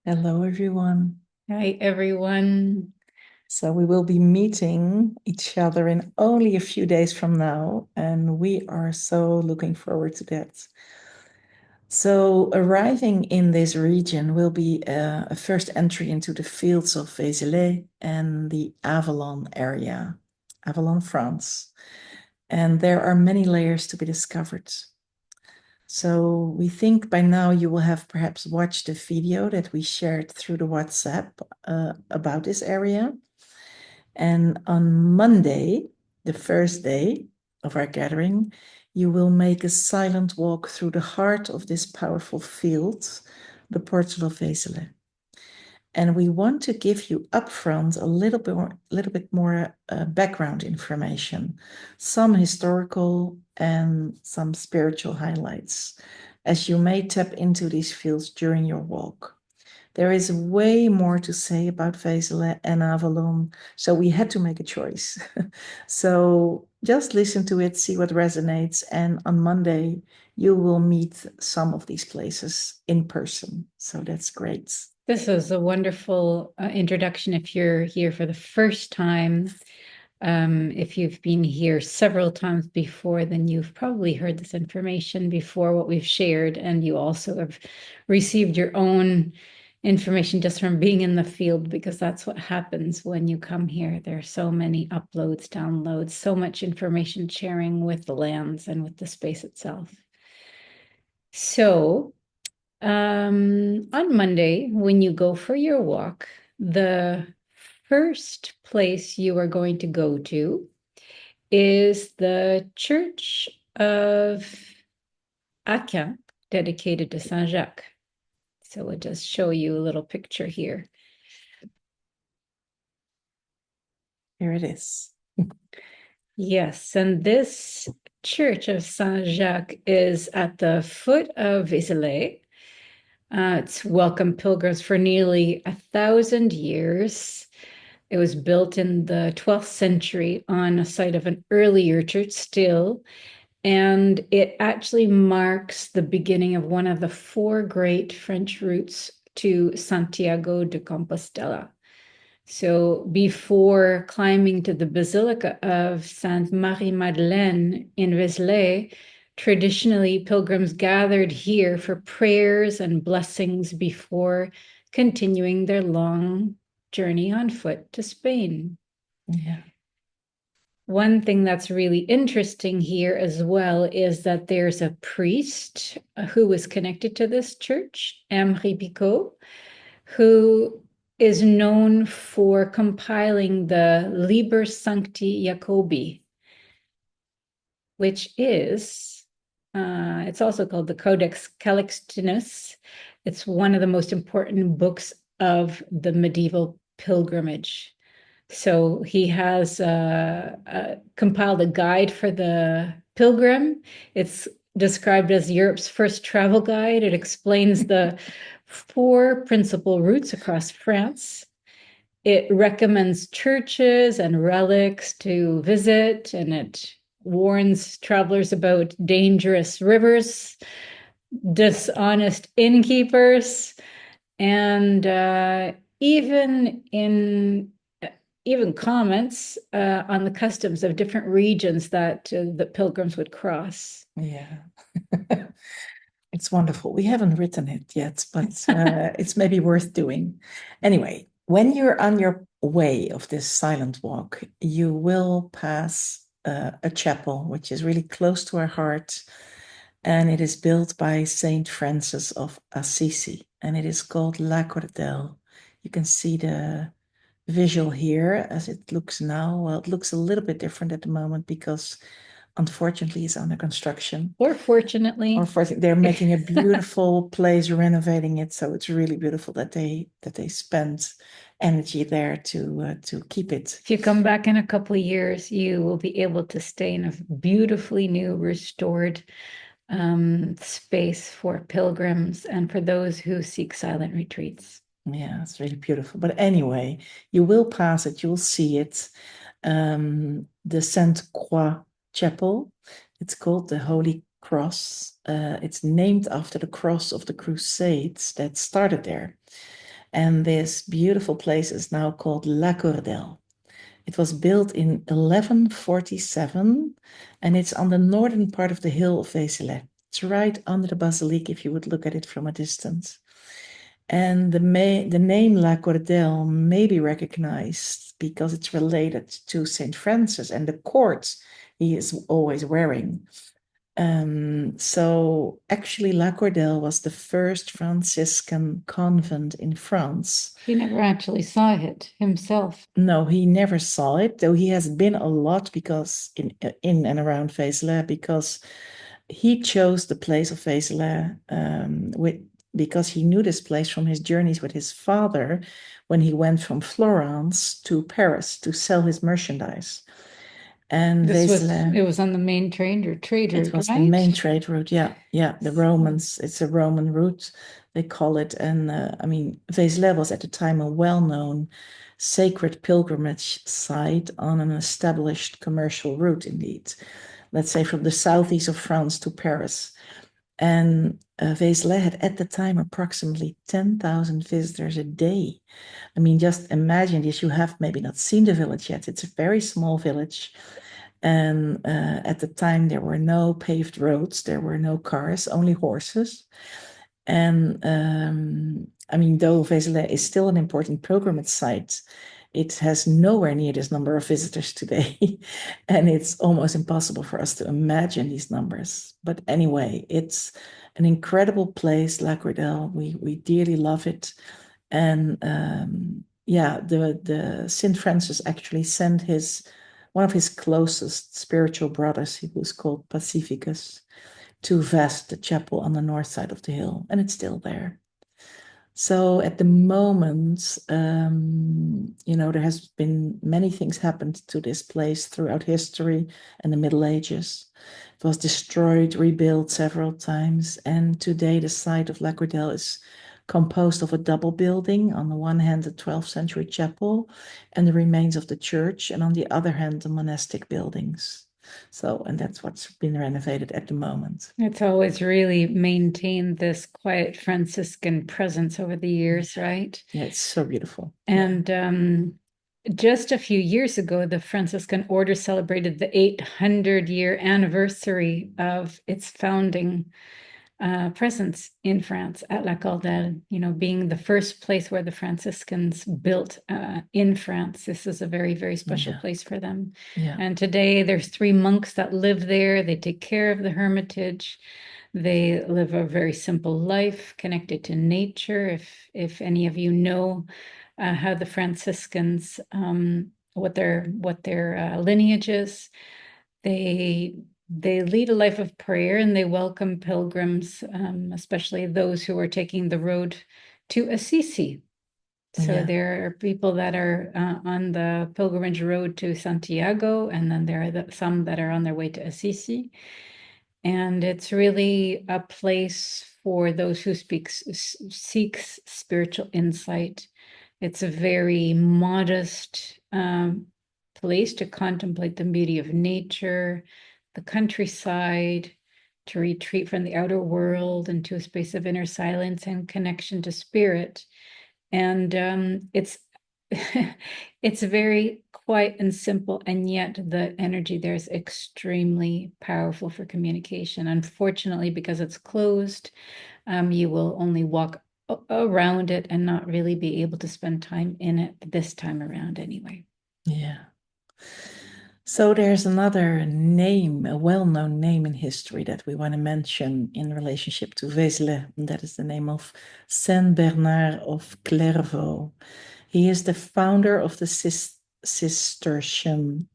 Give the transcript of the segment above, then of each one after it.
Hello, everyone. Hi, everyone. So we will be meeting each other in only a few days from now, and we are so looking forward to that. So arriving in this region will be a first entry into the fields of Vézelay and the Avallon area, Avallon, France. And there are many layers to be discovered. So we think by now you will have perhaps watched the video that we shared through the WhatsApp about this area. And on Monday, the first day of our gathering, you will make a silent walk through the heart of this powerful field, the portal of Vézelay. And we want to give you upfront a little bit more background information, some historical and some spiritual highlights, as you may tap into these fields during your walk. There is way more to say about Vézelay and Avallon, so we had to make a choice. So just listen to it, see what resonates, and on Monday you will meet some of these places in person. So that's great. This is a wonderful introduction if you're here for the first time. If you've been here several times before, then you've probably heard this information before, what we've shared, and you also have received your own information just from being in the field, because that's what happens when you come here. There are so many uploads, downloads, so much information sharing with the lands and with the space itself. So, on Monday, when you go for your walk, the first place you are going to go to is the Church of Aquin, dedicated to Saint Jacques. So we'll just show you a little picture here. Here it is. Yes, and this Church of Saint Jacques is at the foot of Vézelay. It's welcomed pilgrims for nearly 1,000 years. It was built in the 12th century on a site of an earlier church still, and it actually marks the beginning of one of the four great French routes to Santiago de Compostela. So before climbing to the Basilica of Sainte Mary Magdalene in Vézelay, traditionally pilgrims gathered here for prayers and blessings before continuing their long journey on foot to Spain. Yeah. One thing that's really interesting here as well is that there's a priest who was connected to this church, Mary Magdalene, who is known for compiling the Liber Sancti Jacobi, which is, it's also called the Codex Calixtinus. It's one of the most important books of the medieval pilgrimage. So he has compiled a guide for the pilgrim. It's described as Europe's first travel guide. It explains the four principal routes across France. It recommends churches and relics to visit, and it warns travelers about dangerous rivers, dishonest innkeepers, and even comments on the customs of different regions that the pilgrims would cross. Yeah. It's wonderful. We haven't written it yet, but it's maybe worth doing. Anyway, when you're on your way of this silent walk, you will pass a chapel, which is really close to our heart. And it is built by Saint Francis of Assisi, and it is called La Cordelle. You can see the visual here as it looks now. Well, it looks a little bit different at the moment because unfortunately it's under construction. Or fortunately. Or they're making a beautiful place, renovating it, so it's really beautiful that they spend energy there to keep it. If you come back in a couple of years, you will be able to stay in a beautifully new, restored space for pilgrims and for those who seek silent retreats. Yeah, it's really beautiful. But anyway, you will pass it, you'll see it. The Sainte Croix Chapel, it's called the Holy Cross. It's named after the cross of the Crusades that started there. And this beautiful place is now called La Cordelle. It was built in 1147, and it's on the northern part of the hill of Vézelay. It's right under the basilica if you would look at it from a distance. And the name La Cordelle may be recognized because it's related to St. Francis and the cords he is always wearing. So actually, La Cordelle was the first Franciscan convent in France. He never actually saw it himself. No, he never saw it, though he has been a lot because in and around Vézelay, because he chose the place of Vézelay because he knew this place from his journeys with his father when he went from Florence to Paris to sell his merchandise. And it was on the main trade route, it was right? the main trade route, yeah. The Romans, it's a Roman route, they call it. And I mean, Vézelay was at the time a well-known sacred pilgrimage site on an established commercial route, indeed. Let's say from the southeast of France to Paris. And Vézelay had at the time approximately 10,000 visitors a day. I mean, just imagine this. You have maybe not seen the village yet. It's a very small village. And at the time, there were no paved roads, there were no cars, only horses. And I mean, though Vézelay is still an important pilgrimage site, it has nowhere near this number of visitors today. And it's almost impossible for us to imagine these numbers. But anyway, it's an incredible place, La Cordelle. We dearly love it. And yeah, the St. Francis actually sent one of his closest spiritual brothers, he was called Pacificus, to vest the chapel on the north side of the hill, and it's still there. So at the moment, there has been many things happened to this place throughout history and the Middle Ages. It was destroyed, rebuilt several times, and today the site of La Cordelle is composed of a double building. On the one hand, the 12th century chapel and the remains of the church, and on the other hand, the monastic buildings. So, and that's what's been renovated at the moment. It's always really maintained this quiet Franciscan presence over the years, right? Yeah, it's so beautiful. And just a few years ago, the Franciscan order celebrated the 800-year anniversary of its founding presence in France at La Cordelle, being the first place where the Franciscans built in France. This is a very, very special place for them. Yeah. And today there's 3 monks that live there. They take care of the hermitage. They live a very simple life connected to nature. If any of you know how the Franciscans, what their lineage is, they lead a life of prayer and they welcome pilgrims, especially those who are taking the road to Assisi. So there are people that are on the pilgrimage road to Santiago, and then there are some that are on their way to Assisi. And it's really a place for those who seeks spiritual insight. It's a very modest place to contemplate the beauty of nature, the countryside, to retreat from the outer world into a space of inner silence and connection to spirit. And it's it's very quiet and simple, and yet the energy there is extremely powerful for communication. Unfortunately, because it's closed, you will only walk around it and not really be able to spend time in it this time around anyway. Yeah. So there's another name, a well-known name in history that we want to mention in relationship to Vézelay, and that is the name of Saint Bernard of Clairvaux. He is the founder of the Cistercian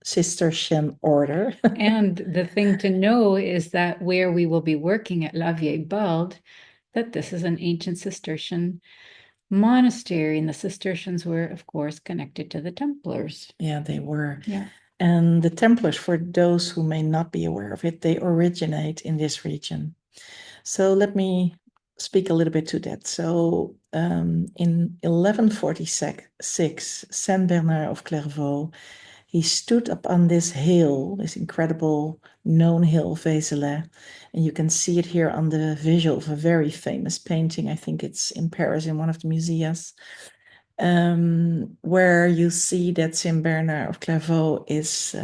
order. And the thing to know is that where we will be working at La Vieille Balde, that this is an ancient Cistercian monastery, and the Cistercians were, of course, connected to the Templars. Yeah, they were. Yeah. And the Templars, for those who may not be aware of it, they originate in this region. So let me speak a little bit to that. So in 1146, Saint Bernard of Clairvaux, he stood up on this hill, this incredible known hill, Vézelay, and you can see it here on the visual of a very famous painting. I think it's in Paris in one of the museums, where you see that Saint Bernard of Clairvaux is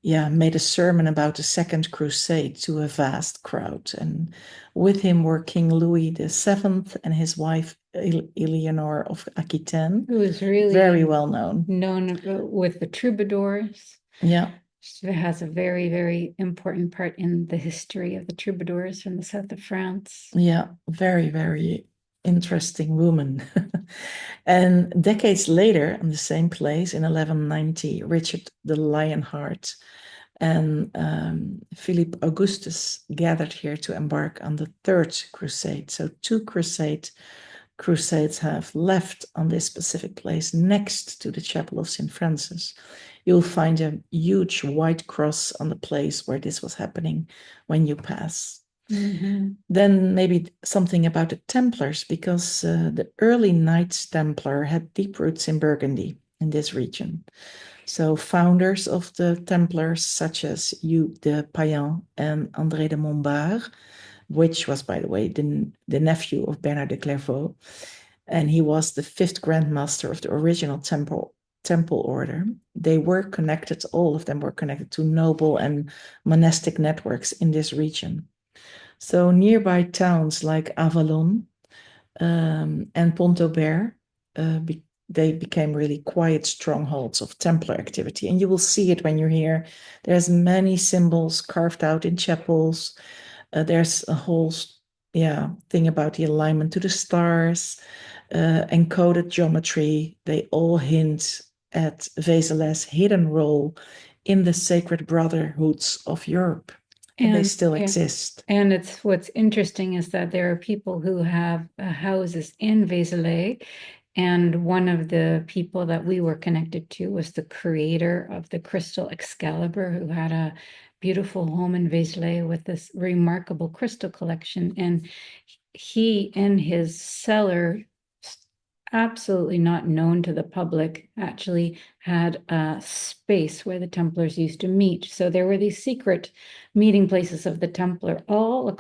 made a sermon about the Second Crusade to a vast crowd. And with him were King Louis VII and his wife Eleanor of Aquitaine, who is really very well known with the troubadours. Yeah. She has a very, very important part in the history of the troubadours from the south of France. Yeah, very, very interesting woman. And decades later, in the same place, in 1190, Richard the Lionheart and Philip Augustus gathered here to embark on the Third Crusade. So two crusades have left on this specific place next to the Chapel of St. Francis. You'll find a huge white cross on the place where this was happening when you pass. Mm-hmm. Then maybe something about the Templars, because the early Knights Templar had deep roots in Burgundy, in this region. So founders of the Templars, such as Hugh de Payens and André de Montbard, which was, by the way, the nephew of Bernard de Clairvaux, and he was the fifth Grand Master of the original temple order. They were connected, all of them were connected to noble and monastic networks in this region. So nearby towns like Avallon and Pont-Aubert, they became really quiet strongholds of Templar activity. And you will see it when you're here. There's many symbols carved out in chapels. There's a whole thing about the alignment to the stars, encoded geometry. They all hint at Vézelay's hidden role in the sacred brotherhoods of Europe. And they still exist. And it's what's interesting is that there are people who have houses in Vézelay, and one of the people that we were connected to was the creator of the crystal Excalibur, who had a beautiful home in Vézelay with this remarkable crystal collection. And he, in his cellar, absolutely not known to the public, actually had a space where the Templars used to meet. So there were these secret meeting places of the Templar all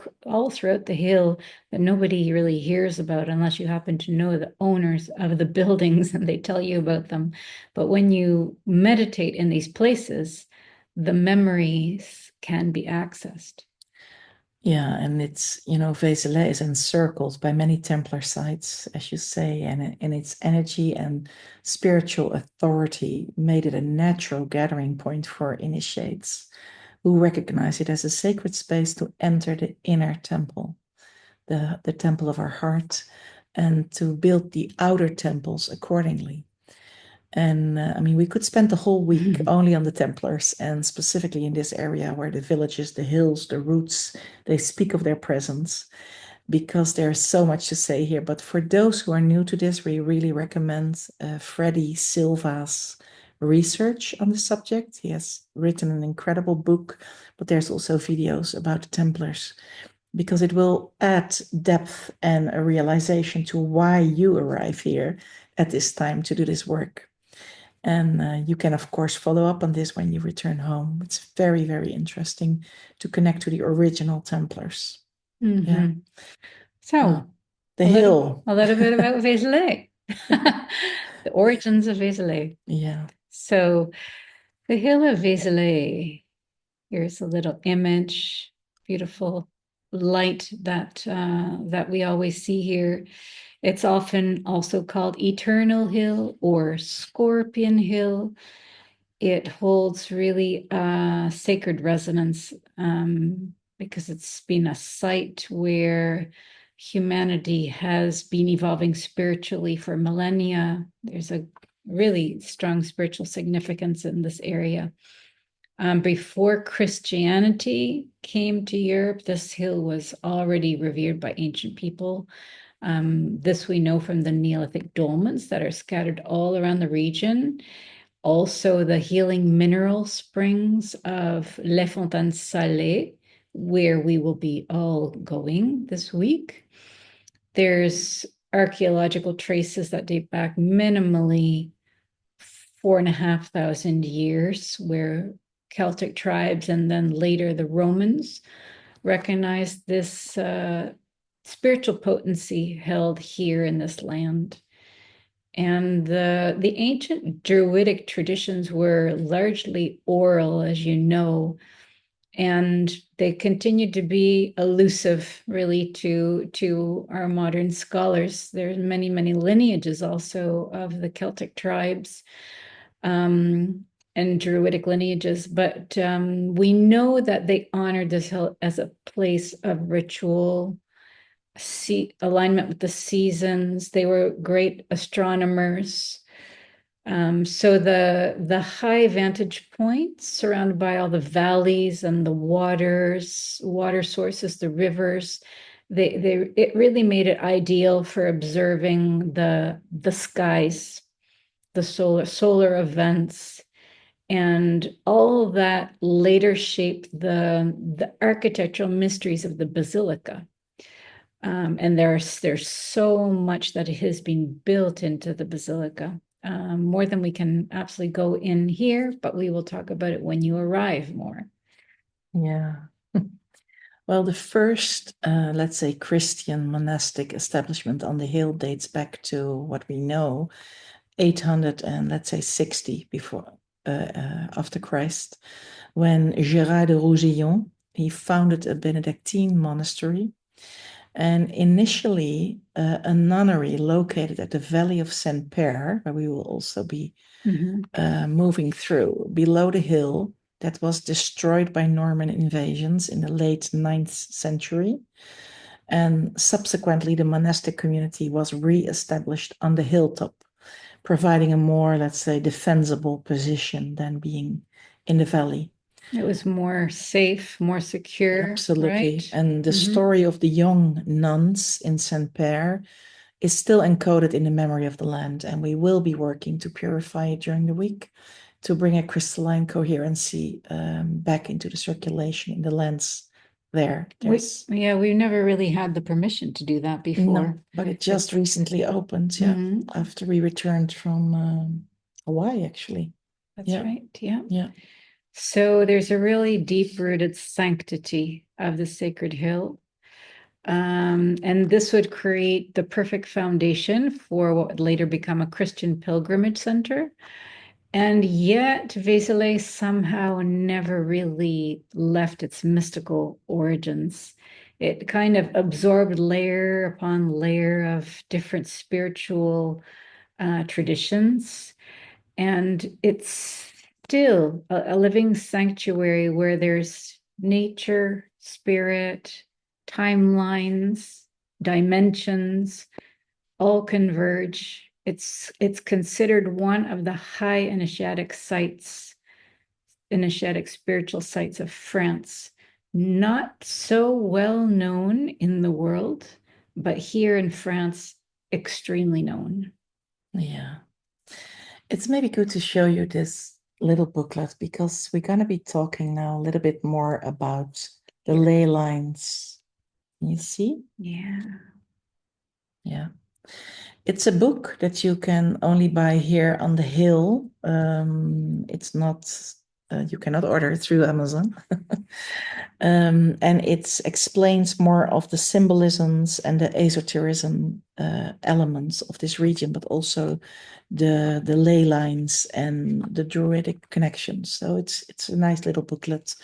throughout the hill that nobody really hears about unless you happen to know the owners of the buildings and they tell you about them. But when you meditate in these places, the memories can be accessed. Yeah, and it's, Vézelay is encircled by many Templar sites, as you say, and its energy and spiritual authority made it a natural gathering point for initiates who recognize it as a sacred space to enter the inner temple, the temple of our heart, and to build the outer temples accordingly. And we could spend the whole week only on the Templars, and specifically in this area where the villages, the hills, the roots, they speak of their presence, because there's so much to say here. But for those who are new to this, we really recommend Freddie Silva's research on the subject. He has written an incredible book, but there's also videos about the Templars, because it will add depth and a realization to why you arrive here at this time to do this work. And you can, of course, follow up on this when you return home. It's very, very interesting to connect to the original Templars. Mm-hmm. Yeah. So, the hill. A little bit about Vézelay. The origins of Vézelay. Yeah. So, the hill of Vézelay. Here's a little image, beautiful light that we always see here. It's often also called Eternal Hill or Scorpion Hill. It holds really sacred resonance because it's been a site where humanity has been evolving spiritually for millennia. There's a really strong spiritual significance in this area. Before Christianity came to Europe, this hill was already revered by ancient people. This we know from the Neolithic dolmens that are scattered all around the region. Also, the healing mineral springs of Les Fontaines Salées, where we will be all going this week. There's archaeological traces that date back minimally 4,500 years, where Celtic tribes and then later the Romans recognized this spiritual potency held here in this land. And the ancient Druidic traditions were largely oral, as you know, and they continued to be elusive, really, to our modern scholars. There's many, many lineages also of the Celtic tribes and Druidic lineages, but we know that they honored this hill as a place of ritual, alignment with the seasons. They were great astronomers. So the high vantage points surrounded by all the valleys and the water sources, the rivers, it really made it ideal for observing the skies, the solar events, and all that later shaped the architectural mysteries of the basilica. And there's so much that has been built into the basilica. More than we can absolutely go in here, but we will talk about it when you arrive more. Yeah. Well, the first, let's say, Christian monastic establishment on the hill dates back to what we know, 800 and let's say 60 before, after Christ, when Gérard de Roussillon, he founded a Benedictine monastery. And initially, a nunnery located at the Valley of St. Père, where we will also be moving through, below the hill, that was destroyed by Norman invasions in the late 9th century. And subsequently, the monastic community was re-established on the hilltop, providing a more, let's say, defensible position than being in the valley. It was more safe, more secure. Absolutely. Right? And the story of the young nuns in St. Père is still encoded in the memory of the land. And we will be working to purify it during the week to bring a crystalline coherency back into the circulation in the lands there. We've never really had the permission to do that before. No, but it just recently opened, after we returned from Hawaii, actually. That's right, yeah. Yeah. So there's a really deep-rooted sanctity of the sacred hill. And this would create the perfect foundation for what would later become a Christian pilgrimage center. And yet Vézelay somehow never really left its mystical origins. It kind of absorbed layer upon layer of different spiritual traditions. And it's still a living sanctuary where there's nature, spirit, timelines, dimensions, all converge. It's considered one of the high initiatic spiritual sites of France. Not so well known in the world, but here in France, extremely known. Yeah. It's maybe good to show you this little booklet because we're going to be talking now a little bit more about the ley lines. You see? Yeah. Yeah. It's a book that you can only buy here on the hill. It's not, you cannot order it through Amazon. And it explains more of the symbolisms and the esotericism elements of this region, but also the ley lines and the Druidic connections. So it's a nice little booklet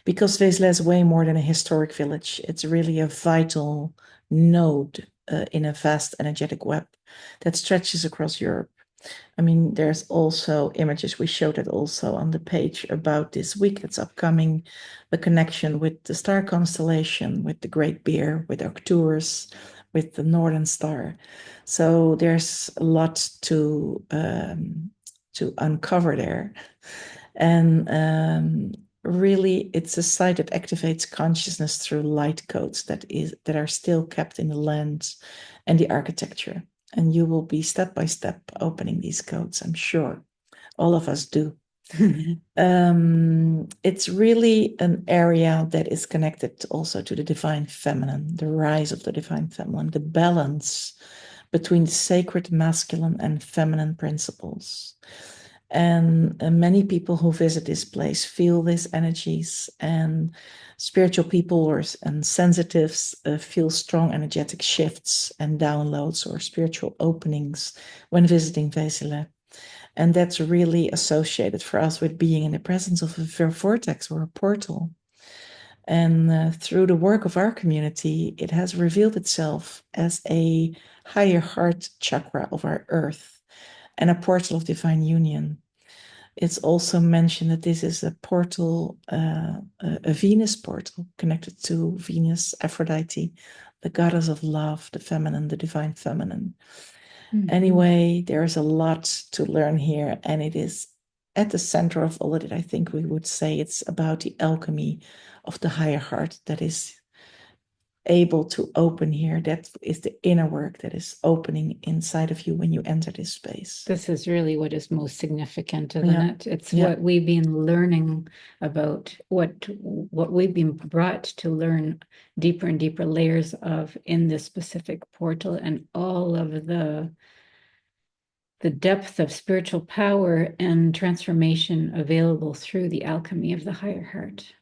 because Vézelay is way more than a historic village. It's really a vital node in a vast energetic web that stretches across Europe. I mean, there's also images, we showed it also on the page about this week that's upcoming, the connection with the star constellation, with the Great Bear, with Arcturus, with the Northern Star. So there's a lot to uncover there. And really, it's a site that activates consciousness through light codes that are still kept in the lands and the architecture. And you will be step by step opening these codes, I'm sure. All of us do. It's really an area that is connected also to the divine feminine, the rise of the divine feminine, the balance between the sacred masculine and feminine principles. And many people who visit this place feel these energies, and spiritual people and sensitives feel strong energetic shifts and downloads or spiritual openings when visiting Vézelay. And that's really associated for us with being in the presence of a vortex or a portal. And through the work of our community, it has revealed itself as a higher heart chakra of our earth and a portal of divine union. It's also mentioned that this is a portal, a Venus portal connected to Venus, Aphrodite, the goddess of love, the feminine, the divine feminine. Anyway, there's a lot to learn here, and it is at the center of all of it. I think we would say it's about the alchemy of the higher heart that is able to open here. That is the inner work that is opening inside of you when you enter this space. This is really what is most significant, isn't it? It's what we've been learning about, what we've been brought to learn deeper and deeper layers of in this specific portal, and all of the depth of spiritual power and transformation available through the alchemy of the higher heart.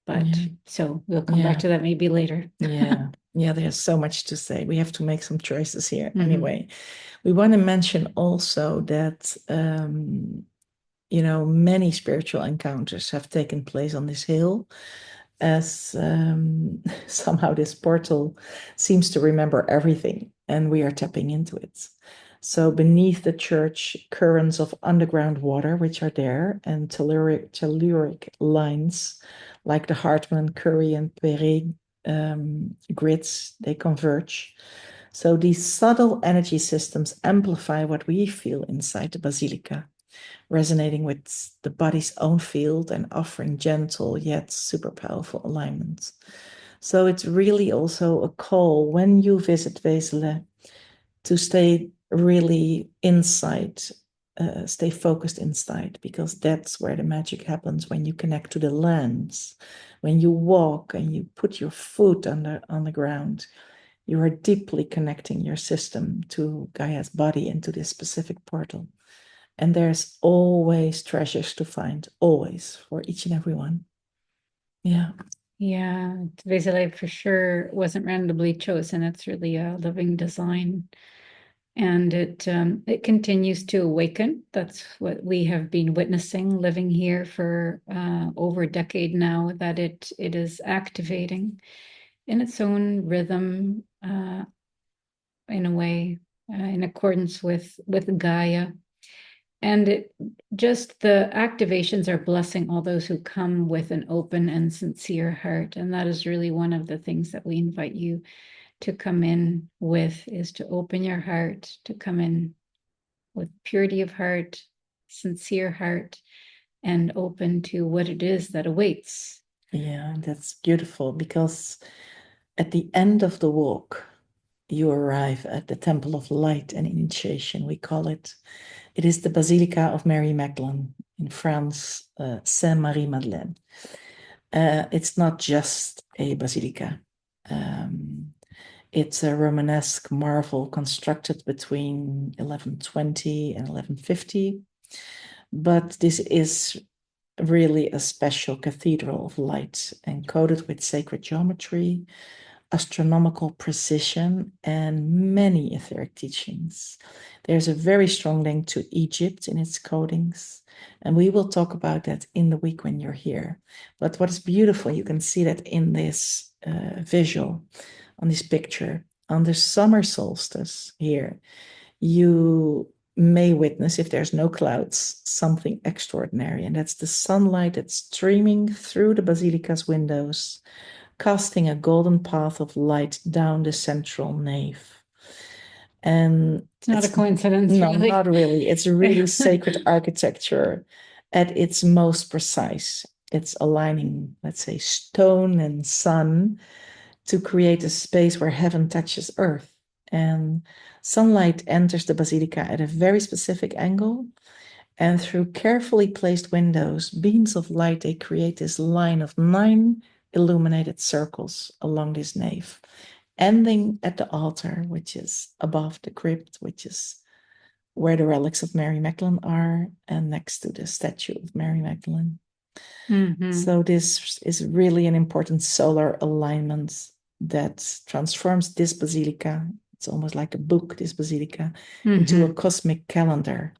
But so we'll come back to that maybe later. There's so much to say. We have to make some choices here. Anyway, we want to mention also that many spiritual encounters have taken place on this hill, as somehow this portal seems to remember everything, and we are tapping into it. So beneath the church, currents of underground water, which are there, and telluric lines like the Hartmann, Curie, and Perret grids, they converge. So these subtle energy systems amplify what we feel inside the basilica, resonating with the body's own field and offering gentle yet super powerful alignments. So it's really also a call when you visit Vézelay to stay really inside, stay focused inside, because that's where the magic happens when you connect to the lands. When you walk and you put your foot on the ground, you are deeply connecting your system to Gaia's body and to this specific portal. And there's always treasures to find, always, for each and every one. Vézelay for sure wasn't randomly chosen. It's really a living design. And it continues to awaken. That's what we have been witnessing, living here for over a decade now, that it is activating in its own rhythm, in a way, in accordance with Gaia. And the activations are blessing all those who come with an open and sincere heart. And that is really one of the things that we invite you to come in with, is to open your heart, to come in with purity of heart, sincere heart, and open to what it is that awaits. Yeah, that's beautiful, because at the end of the walk, you arrive at the Temple of Light and Initiation, we call it. It is the Basilica of Mary Magdalene, in France, Saint Mary Magdalene. It's not just a basilica. It's a Romanesque marvel constructed between 1120 and 1150. But this is really a special cathedral of light, encoded with sacred geometry, astronomical precision, and many etheric teachings. There's a very strong link to Egypt in its codings, and we will talk about that in the week when you're here. But what is beautiful, you can see that in this visual, on this picture, on the summer solstice here, you may witness, if there's no clouds, something extraordinary, and that's the sunlight that's streaming through the basilica's windows, casting a golden path of light down the central nave. And it's not a coincidence. No, really. Not really. It's really sacred architecture at its most precise. It's aligning, let's say, stone and sun to create a space where heaven touches earth. And sunlight enters the basilica at a very specific angle. And through carefully placed windows, beams of light, they create this line of 9 illuminated circles along this nave, ending at the altar, which is above the crypt, which is where the relics of Mary Magdalene are, and next to the statue of Mary Magdalene. So this is really an important solar alignment that transforms this basilica. It's almost like a book, this basilica, into a cosmic calendar.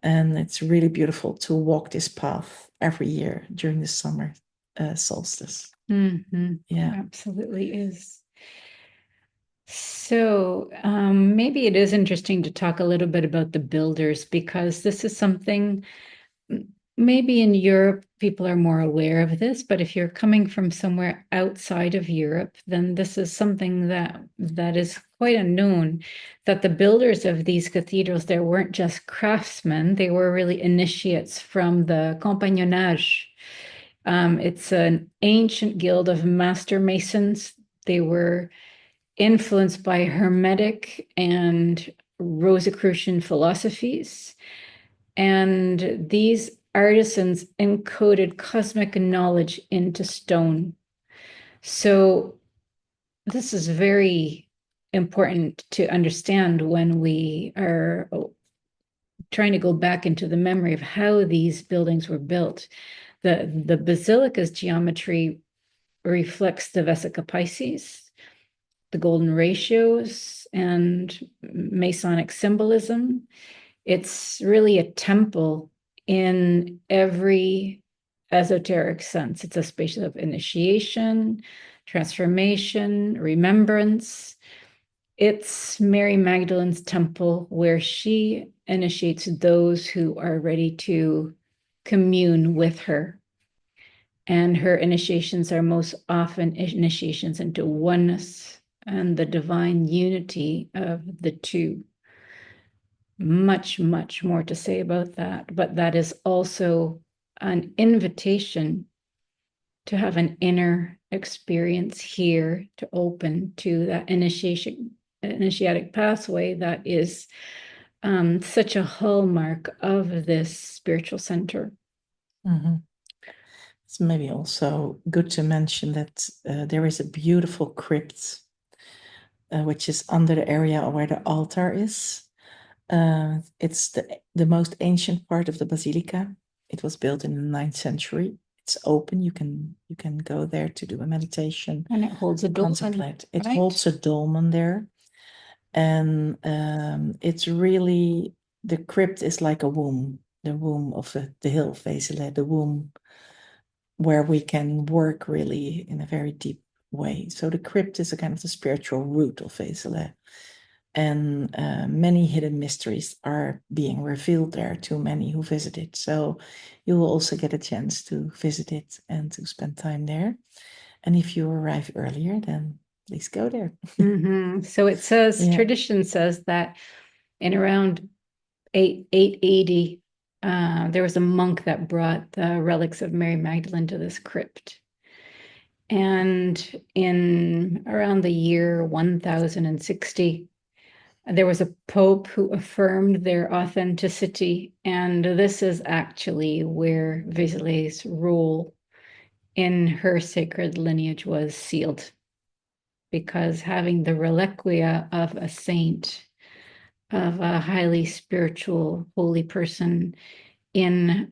And it's really beautiful to walk this path every year during the summer solstice. Yeah, absolutely is. So maybe it is interesting to talk a little bit about the builders, because this is something, maybe in Europe, people are more aware of this, but if you're coming from somewhere outside of Europe, then this is something that is quite unknown, that the builders of these cathedrals, they weren't just craftsmen, they were really initiates from the compagnonnage. It's an ancient guild of master masons. They were influenced by Hermetic and Rosicrucian philosophies. And these artisans encoded cosmic knowledge into stone. So this is very important to understand when we are trying to go back into the memory of how these buildings were built. The basilica's geometry reflects the Vesica Pisces, the golden ratios, and Masonic symbolism. It's really a temple in every esoteric sense. It's a space of initiation, transformation, remembrance. It's Mary Magdalene's temple, where she initiates those who are ready to commune with her. And her initiations are most often initiations into oneness and the divine unity of the two. Much, much more to say about that, but that is also an invitation to have an inner experience here, to open to that initiatic pathway that is such a hallmark of this spiritual center. It's maybe also good to mention that there is a beautiful crypt, which is under the area where the altar is. It's the most ancient part of the basilica. It was built in the 9th century. It's open. You can go there to do a meditation. And it holds a dolmen. Contemplate. It holds a dolmen there. And it's really, the crypt is like a womb, the womb of the hill Vézelay, the womb where we can work really in a very deep way. So the crypt is a kind of the spiritual root of Vézelay. And many hidden mysteries are being revealed there to many who visit it. So you will also get a chance to visit it and to spend time there. And if you arrive earlier, then please go there. So it says, tradition says that in around 880, there was a monk that brought the relics of Mary Magdalene to this crypt. And in around the year 1060, there was a pope who affirmed their authenticity. And this is actually where Vézelay's role in her sacred lineage was sealed, because having the reliquia of a saint, of a highly spiritual, holy person in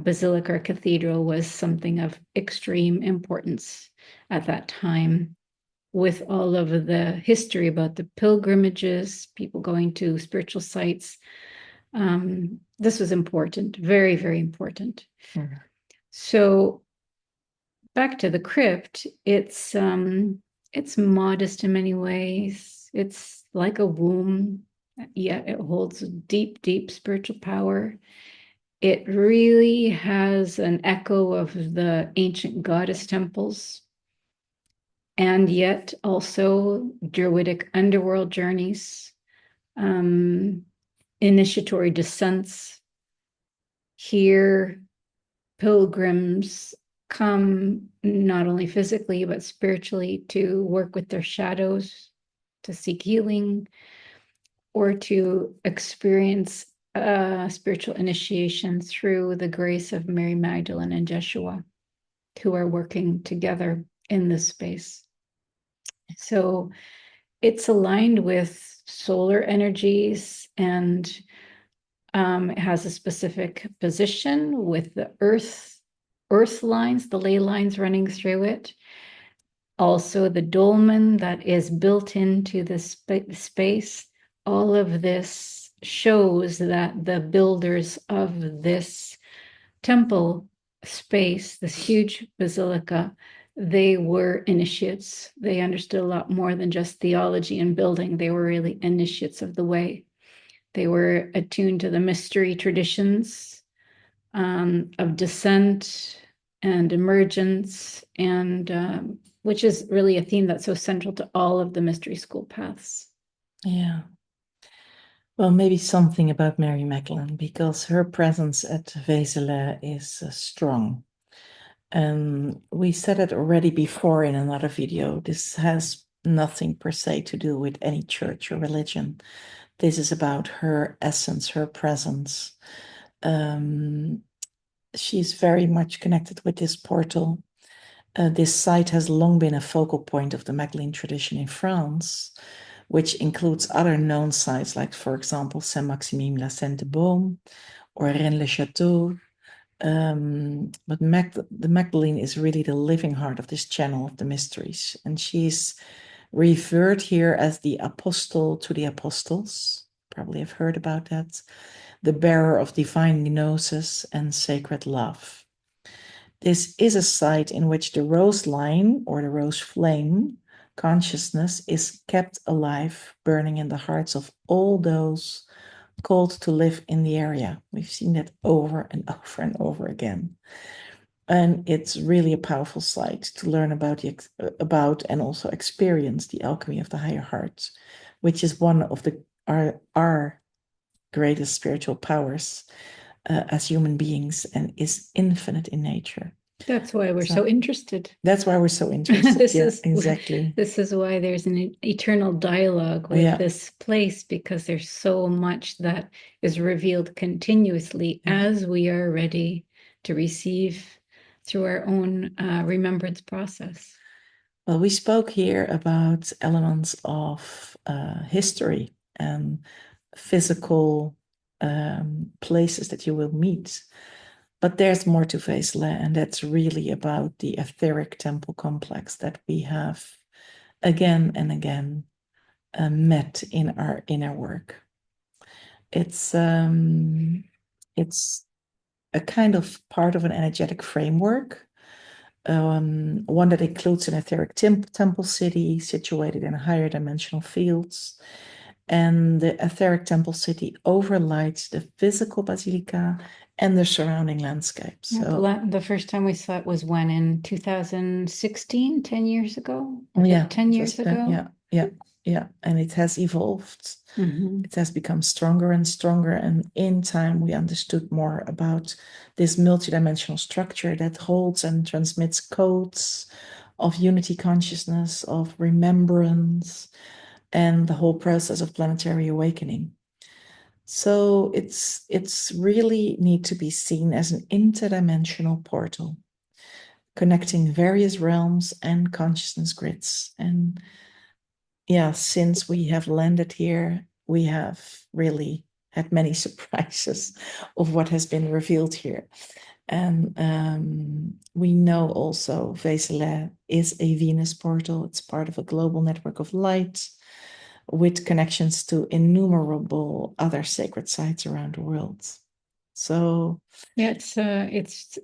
basilica or cathedral was something of extreme importance at that time, with all of the history about the pilgrimages, people going to spiritual sites. This was important, very, very important. So back to the crypt, it's modest in many ways. It's like a womb, yet it holds deep, deep spiritual power. It really has an echo of the ancient goddess temples, and yet also Druidic underworld journeys, initiatory descents. Here, pilgrims come not only physically, but spiritually to work with their shadows, to seek healing, or to experience spiritual initiation through the grace of Mary Magdalene and Jeshua, who are working together in this space. So it's aligned with solar energies, and it has a specific position with the earth lines, the ley lines running through it. Also, the dolmen that is built into the space. All of this shows that the builders of this temple space, this huge basilica, they were initiates. They understood a lot more than just theology and building. They were really initiates of the way. They were attuned to the mystery traditions of descent and emergence, and which is really a theme that's so central to all of the mystery school paths. Yeah. Well, maybe something about Mary Magdalene, because her presence at Vézelay is strong. And we said it already before in another video. This has nothing per se to do with any church or religion. This is about her essence, her presence. She's very much connected with this portal. This site has long been a focal point of the Magdalene tradition in France, which includes other known sites like, for example, Saint-Maximin-la-Sainte-Baume or Rennes-le-Château. But the Magdalene is really the living heart of this channel of the mysteries. And she's referred here as the apostle to the apostles. Probably have heard about that. The bearer of divine gnosis and sacred love. This is a site in which the rose line or the rose flame consciousness is kept alive, burning in the hearts of all those called to live in the area. We've seen that over and over and over again. And it's really a powerful site to learn about and also experience the alchemy of the higher heart, which is one of our greatest spiritual powers as human beings and is infinite in nature. That's why we're so interested. That's why we're so interested. Exactly. This is why there's an eternal dialogue with this place, because there's so much that is revealed continuously as we are ready to receive through our own remembrance process. Well, we spoke here about elements of history and physical places that you will meet. But there's more to Vézelay, and that's really about the Etheric Temple complex that we have again and again met in our inner work. It's a kind of part of an energetic framework, one that includes an etheric temple city situated in higher dimensional fields. And the etheric temple city overlies the physical basilica and the surrounding landscape. So the first time we saw it was when, in 2016, 10 years ago? Yeah. 10 years ago? Yeah. And it has evolved. It has become stronger and stronger. And in time, we understood more about this multidimensional structure that holds and transmits codes of unity consciousness, of remembrance, and the whole process of planetary awakening. So it's really need to be seen as an interdimensional portal, connecting various realms and consciousness grids. And yeah, since we have landed here, we have really had many surprises of what has been revealed here. And we know also Vézelay is a Venus portal. It's part of a global network of light with connections to innumerable other sacred sites around the world. So yeah, it's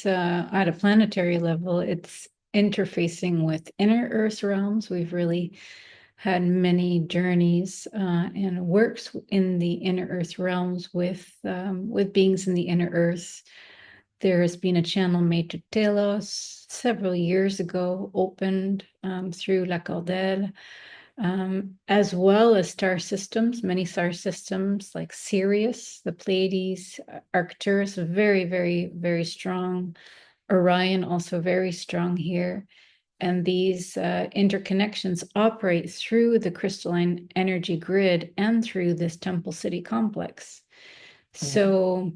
at a planetary level. It's interfacing with inner Earth realms. We've really had many journeys and works in the inner Earth realms with beings in the inner Earth. There has been a channel made to Telos several years ago, opened through La Cordelle, as well as star systems, many star systems like Sirius, the Pleiades, Arcturus, very, very, very strong. Orion, also very strong here. And these interconnections operate through the crystalline energy grid and through this temple city complex. So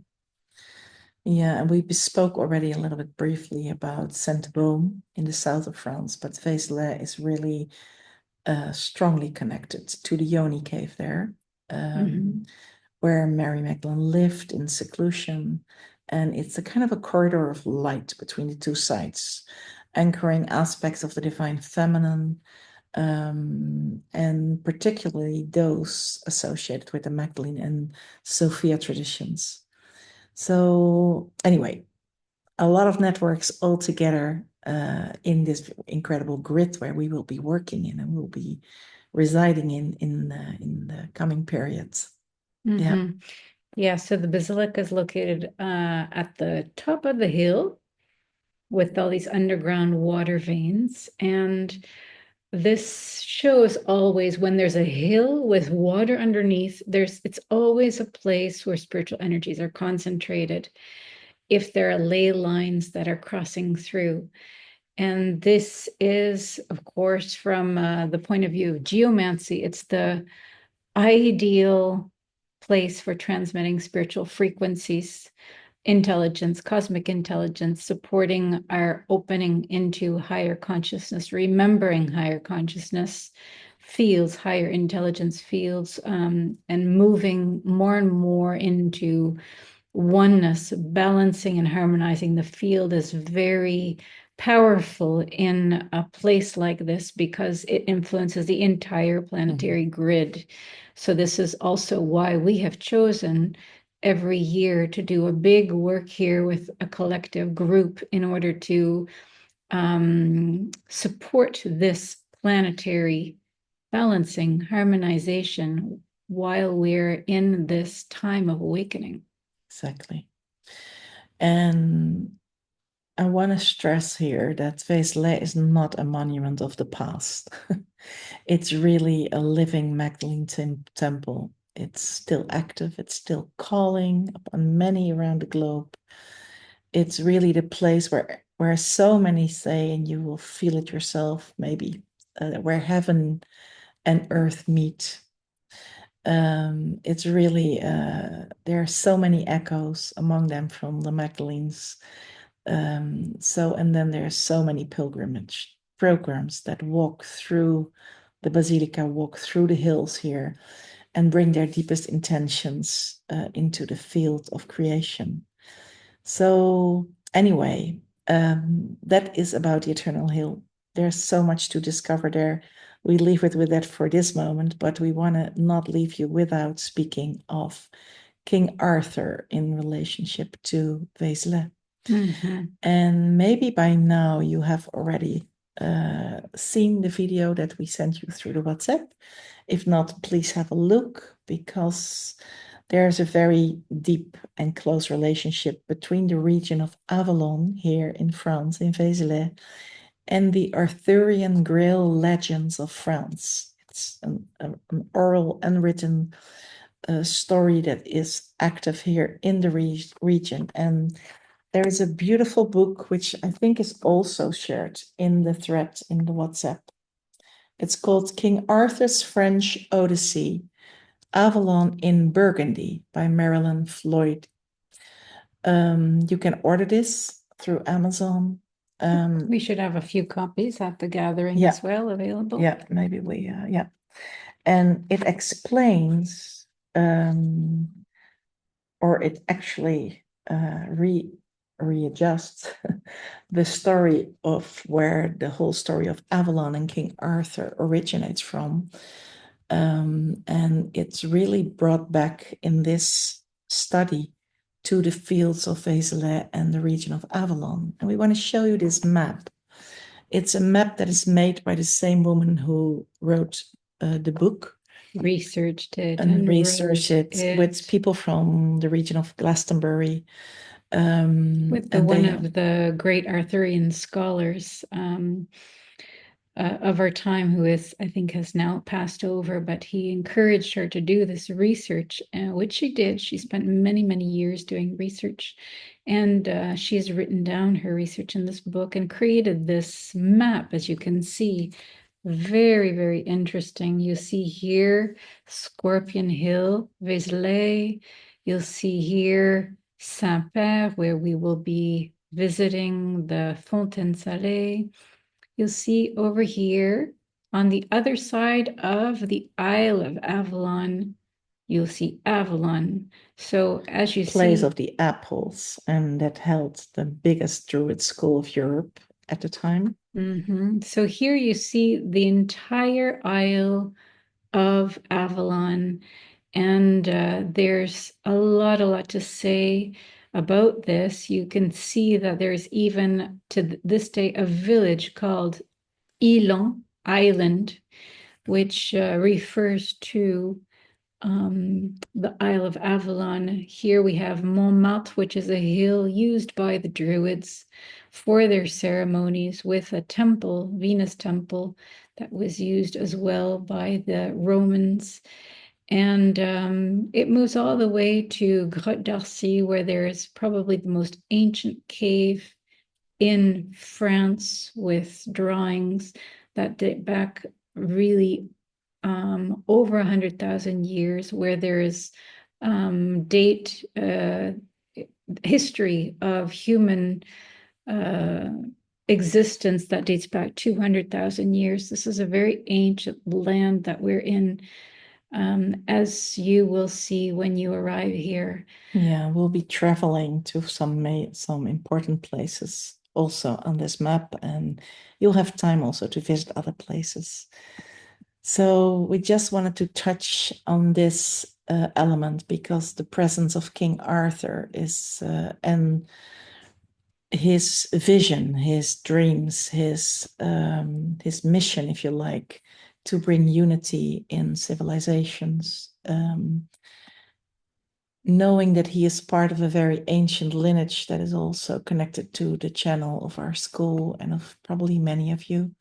yeah, and we spoke already a little bit briefly about Sainte-Baume in the south of France, but Vézelay is really strongly connected to the Yoni cave there, Mhm. where Mary Magdalene lived in seclusion. And it's a kind of a corridor of light between the two sides, anchoring aspects of the divine feminine, and particularly those associated with the Magdalene and Sophia traditions. So anyway, a lot of networks all together in this incredible grid where we will be working in and will be residing in the coming periods. Yeah. Mm-hmm. Yeah, so the basilica is located at the top of the hill with all these underground water veins. And this shows always when there's a hill with water underneath, it's always a place where spiritual energies are concentrated if there are ley lines that are crossing through. And this is, of course, from the point of view of geomancy, it's the ideal place for transmitting spiritual frequencies, intelligence, cosmic intelligence, supporting our opening into higher consciousness, remembering higher consciousness fields, higher intelligence fields, and moving more and more into oneness, balancing and harmonizing the field is very powerful in a place like this because it influences the entire planetary grid. So this is also why we have chosen every year to do a big work here with a collective group in order to support this planetary balancing, harmonization while we're in this time of awakening. Exactly. And I want to stress here that Vézelay is not a monument of the past. It's really a living Magdalene temple. It's still active, it's still calling upon many around the globe. It's really the place where so many say, and you will feel it yourself, maybe, where heaven and earth meet. It's really, there are so many echoes among them from the Magdalenes. And then there are so many pilgrimage programs that walk through the basilica, walk through the hills here, and bring their deepest intentions into the field of creation. So anyway, that is about the Eternal Hill. There's so much to discover there. We leave it with that for this moment, but we want to not leave you without speaking of King Arthur in relationship to Vézelay. Mm-hmm. And maybe by now you have already seen the video that we sent you through the WhatsApp. If not, please have a look, because there's a very deep and close relationship between the region of Avallon here in France, in Vézelay, and the Arthurian Grail legends of France. It's an oral, unwritten story that is active here in the region. And there is a beautiful book, which I think is also shared in the thread in the WhatsApp. It's called King Arthur's French Odyssey, Avalon in Burgundy by Marilyn Floyd. You can order this through Amazon. We should have a few copies at the gathering Yeah. as well available. Yeah, maybe we, yeah. And it explains, or it actually readjusts the story of where the whole story of Avalon and King Arthur originates from. And it's really brought back in this study to the fields of Vézelay and the region of Avallon. And we want to show you this map. It's a map that is made by the same woman who wrote the book. Researched it and researched it with people from the region of Glastonbury. With one of the great Arthurian scholars of our time, who I think has now passed over, but he encouraged her to do this research, which she did. She spent many, many years doing research, and she has written down her research in this book and created this map, as you can see. Very, very interesting. You see here Scorpion Hill, Vézelay. You'll see here Saint-Père, where we will be visiting the Fontaine Salée. You'll see over here On the other side of the Isle of Avallon, you'll see Avallon. So as you Place see, of the apples, and that held the biggest Druid school of Europe at the time. So here you see the entire Isle of Avallon, and there's a lot to say about this. You can see that there's even to this day a village called Ilon Island, which refers to the Isle of Avallon. Here we have Montmartre, which is a hill used by the Druids for their ceremonies, with a temple, Venus temple, that was used as well by the Romans. And it moves all the way to Grotte d'Arcy, where there is probably the most ancient cave in France, with drawings that date back really over 100,000 years, where there is history of human existence that dates back 200,000 years. This is a very ancient land that we're in, as you will see when you arrive here. Yeah, we'll be traveling to some important places also on this map, and you'll have time also to visit other places. So we just wanted to touch on this element because the presence of King Arthur is and his vision, his dreams, his mission, if you like, to bring unity in civilizations. Knowing that he is part of a very ancient lineage that is also connected to the channel of our school and of probably many of you,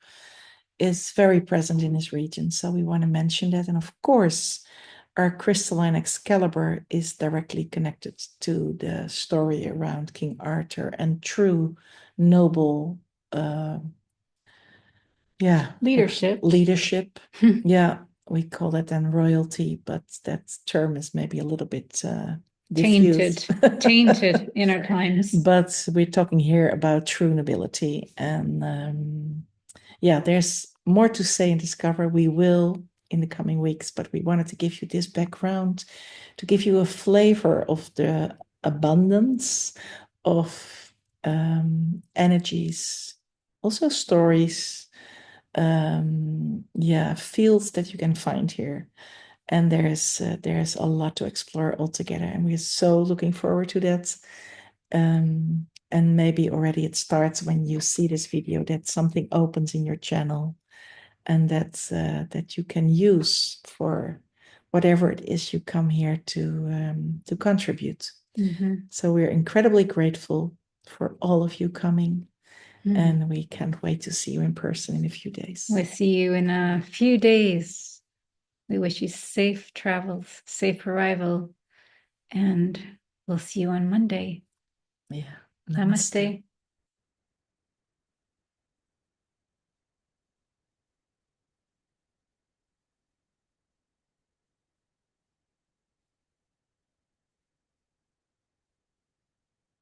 is very present in his region. So we want to mention that. And of course, our crystalline Excalibur is directly connected to the story around King Arthur and true noble leadership. Yeah, we call that then royalty, but that term is maybe a little bit tainted in our times. But we're talking here about true nobility, and yeah, there's more to say and discover. We will in the coming weeks, but we wanted to give you this background to give you a flavor of the abundance of energies, also stories, fields that you can find here. And there's a lot to explore altogether, and we're so looking forward to that. And maybe already it starts when you see this video, that something opens in your channel, and that you can use for whatever it is you come here to contribute. So we're incredibly grateful for all of you coming, and we can't wait to see you in person in a few days. We'll see you in a few days. We wish you safe travels, safe arrival, and we'll see you on Monday. Yeah. Namaste.